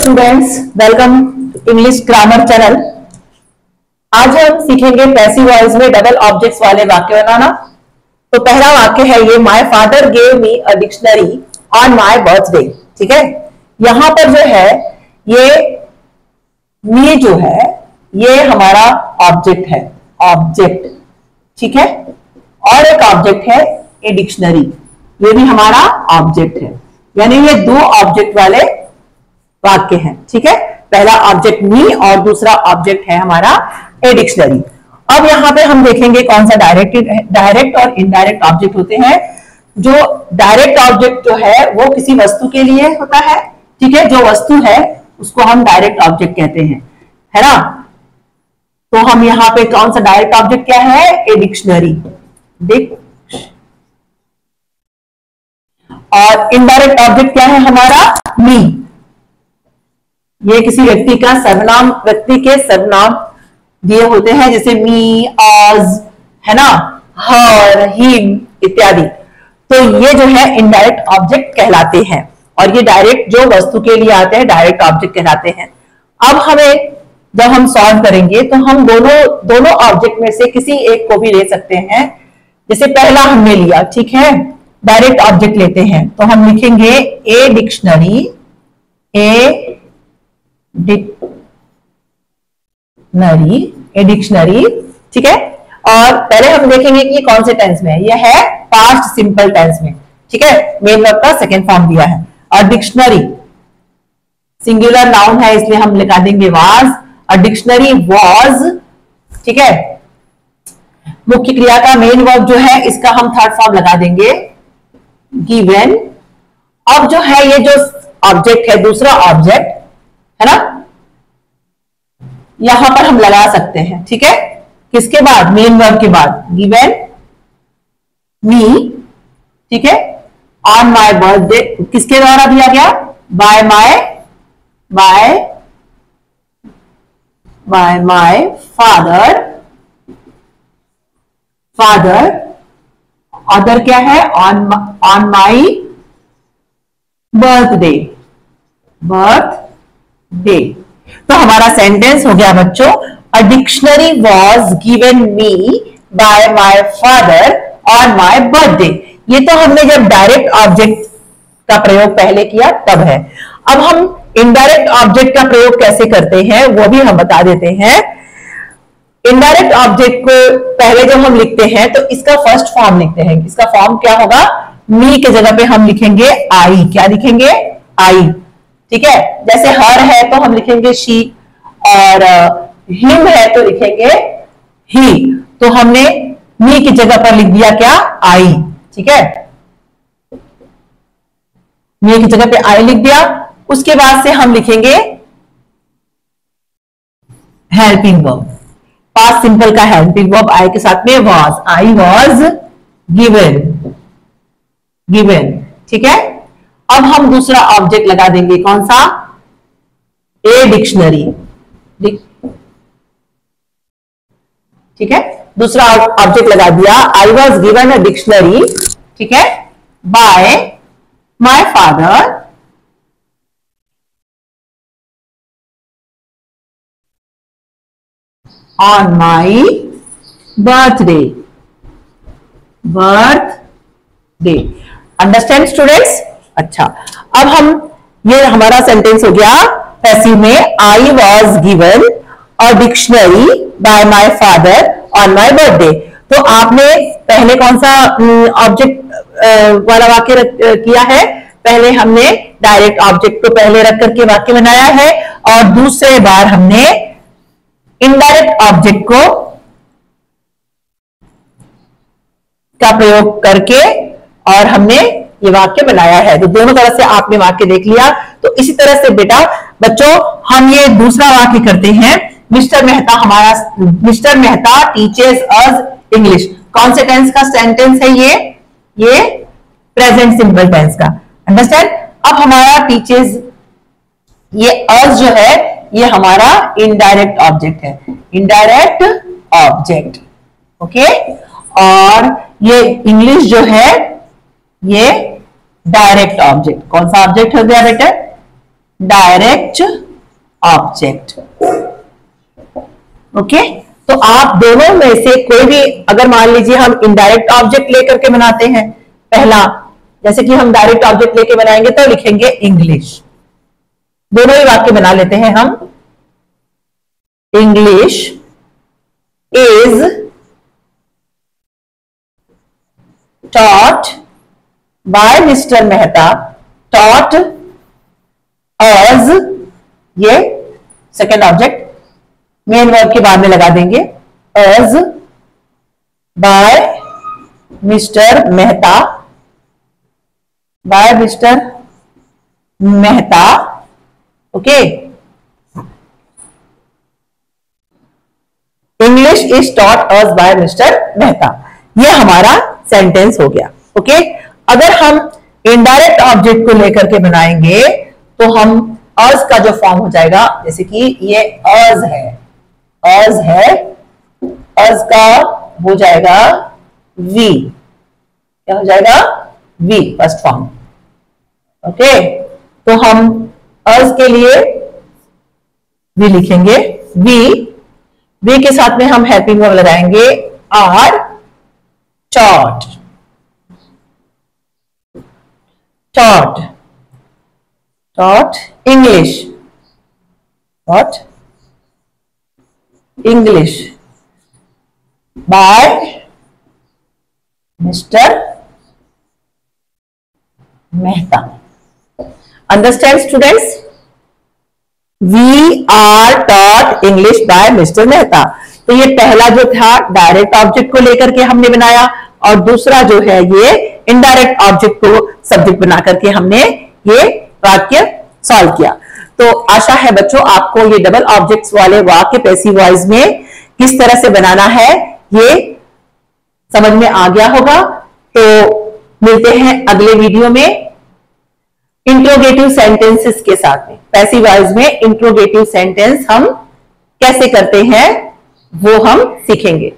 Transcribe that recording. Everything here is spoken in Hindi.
Students, welcome English grammar channel. आज हम सीखेंगे पैसिव वॉइस में डबल ऑब्जेक्ट्स वाले वाक्य बनाना। तो पहला वाक्य है ये, my father gave me a dictionary on my birthday. ठीक है, यहां पर जो है ये मी जो है ये हमारा ऑब्जेक्ट है, ऑब्जेक्ट। ठीक है, और एक ऑब्जेक्ट है ए डिक्शनरी, ये भी हमारा ऑब्जेक्ट है, यानी ये दो ऑब्जेक्ट वाले वाक्य हैं। ठीक है, पहला ऑब्जेक्ट मी और दूसरा ऑब्जेक्ट है हमारा ए डिक्शनरी। अब यहां पे हम देखेंगे कौन सा डायरेक्ट और इनडायरेक्ट ऑब्जेक्ट होते हैं। जो डायरेक्ट ऑब्जेक्ट जो है वो किसी वस्तु के लिए होता है। ठीक है, जो वस्तु है उसको हम डायरेक्ट ऑब्जेक्ट कहते हैं, है ना। तो हम यहाँ पे कौन सा डायरेक्ट ऑब्जेक्ट क्या है, ए डिक्शनरी। और इनडायरेक्ट ऑब्जेक्ट क्या है हमारा, मी। ये किसी व्यक्ति का सर्वनाम, व्यक्ति के सर्वनाम दिए होते हैं, जैसे मी, अस, है ना, हर, हिम इत्यादि। तो ये जो है इनडायरेक्ट ऑब्जेक्ट कहलाते हैं, और ये डायरेक्ट जो वस्तु के लिए आते हैं डायरेक्ट ऑब्जेक्ट कहलाते हैं। अब हमें जब हम सॉल्व करेंगे तो हम दोनों ऑब्जेक्ट में से किसी एक को भी ले सकते हैं। जैसे पहला हमने लिया, ठीक है, डायरेक्ट ऑब्जेक्ट लेते हैं, तो हम लिखेंगे ए डिक्शनरी, ए डिक्शनरी। ठीक है, और पहले हम देखेंगे कि ये कौन से टेंस में है। ये है पास्ट सिंपल टेंस में। ठीक है, मेन वर्ब का सेकेंड फॉर्म दिया है। और डिक्शनरी सिंगुलर नाउन है, इसलिए हम लिखा देंगे वाज। और डिक्शनरी वाज। ठीक है, मुख्य क्रिया का मेन वर्ब जो है इसका हम थर्ड फॉर्म लगा देंगे, गिवन। अब जो है ये जो ऑब्जेक्ट है, दूसरा ऑब्जेक्ट है ना, यहां पर हम लगा सकते हैं। ठीक है, किसके बाद, मेन वर्ब के बाद, गिवन मी। ठीक है, ऑन माय बर्थडे किसके द्वारा दिया गया, बाय माय फादर। अदर क्या है, ऑन माई बर्थडे। तो हमारा सेंटेंस हो गया बच्चों, a dictionary was given me by my father on my birthday. ये तो हमने जब डायरेक्ट ऑब्जेक्ट का प्रयोग पहले किया तब है। अब हम इनडायरेक्ट ऑब्जेक्ट का प्रयोग कैसे करते हैं वो भी हम बता देते हैं। इनडायरेक्ट ऑब्जेक्ट को पहले जब हम लिखते हैं तो इसका फर्स्ट फॉर्म लिखते हैं। इसका फॉर्म क्या होगा, मी के जगह पे हम लिखेंगे आई। क्या लिखेंगे, आई। ठीक है, जैसे हर है तो हम लिखेंगे शी, और हिम है तो लिखेंगे ही। तो हमने मी की जगह पर लिख दिया क्या, आई। ठीक है, मी की जगह पे आई लिख दिया। उसके बाद से हम लिखेंगे हेल्पिंग वर्ब, पास्ट सिंपल का हेल्पिंग वर्ब आई के साथ में वाज। I was given. ठीक है, अब हम दूसरा ऑब्जेक्ट लगा देंगे, कौन सा, ए डिक्शनरी। ठीक है, दूसरा ऑब्जेक्ट लगा दिया, I was given a dictionary. ठीक है, by my father on my birthday. Understand students. अच्छा, अब हम, ये हमारा सेंटेंस हो गया पैसिव में, I was given a dictionary by my father on my birthday. तो आपने पहले कौन सा ऑब्जेक्ट वाला वाक्य किया है, पहले हमने डायरेक्ट ऑब्जेक्ट को पहले रख करके वाक्य बनाया है, और दूसरे बार हमने इनडायरेक्ट ऑब्जेक्ट को का प्रयोग करके और हमने ये वाक्य बनाया है। तो दोनों तरह से आपने वाक्य देख लिया। तो इसी तरह से बेटा बच्चों हम ये दूसरा वाक्य करते हैं। मिस्टर मेहता टीचर्स अस इंग्लिश। कौन से टेंस का सेंटेंस है ये प्रेजेंट सिंपल टेंस का। अंडरस्टैंड। अब हमारा टीचर्स, ये अस जो है ये हमारा इनडायरेक्ट ऑब्जेक्ट है, इनडायरेक्ट ऑब्जेक्ट। ओके, और ये इंग्लिश जो है ये डायरेक्ट ऑब्जेक्ट। कौन सा ऑब्जेक्ट हो गया बेटा, डायरेक्ट ऑब्जेक्ट। ओके, तो आप दोनों में से कोई भी, अगर मान लीजिए हम इनडायरेक्ट ऑब्जेक्ट लेकर के बनाते हैं, पहला जैसे कि हम डायरेक्ट ऑब्जेक्ट लेके बनाएंगे तो लिखेंगे इंग्लिश। दोनों ही वाक्य बना लेते हैं हम। English is taught by Mr. Mehta, taught as, ये सेकेंड ऑब्जेक्ट मेन वर्ब के बाद में लगा देंगे, as by Mr. Mehta, by Mr. Mehta. Okay, English is taught as by mister Mehta, ये हमारा सेंटेंस हो गया। ओके, अगर हम इनडायरेक्ट ऑब्जेक्ट को लेकर के बनाएंगे तो हम अस का जो फॉर्म हो जाएगा, जैसे कि ये अस है, अस है, अस का हो जाएगा वी, क्या हो जाएगा, वी फर्स्ट फॉर्म। ओके, तो हम अस के लिए वी लिखेंगे, वी के साथ में हम हेल्पिंग वर्ब लगाएंगे are, taught, taught, taught English, taught English by Mr. Mehta। Understand students? We are taught English by Mr. Mehta. तो ये पहला जो था डायरेक्ट ऑब्जेक्ट को लेकर के हमने बनाया, और दूसरा जो है ये इनडायरेक्ट ऑब्जेक्ट को सब्जेक्ट बना करके हमने ये वाक्य सॉल्व किया। तो आशा है बच्चों आपको ये डबल ऑब्जेक्ट्स वाले वाक्य पैसिव वॉइस में किस तरह से बनाना है ये समझ में आ गया होगा। तो मिलते हैं अगले वीडियो में इंट्रोगेटिव सेंटेंसेस के साथ में। पैसिव वॉइस में इंट्रोगेटिव सेंटेंस हम कैसे करते हैं वो हम सीखेंगे।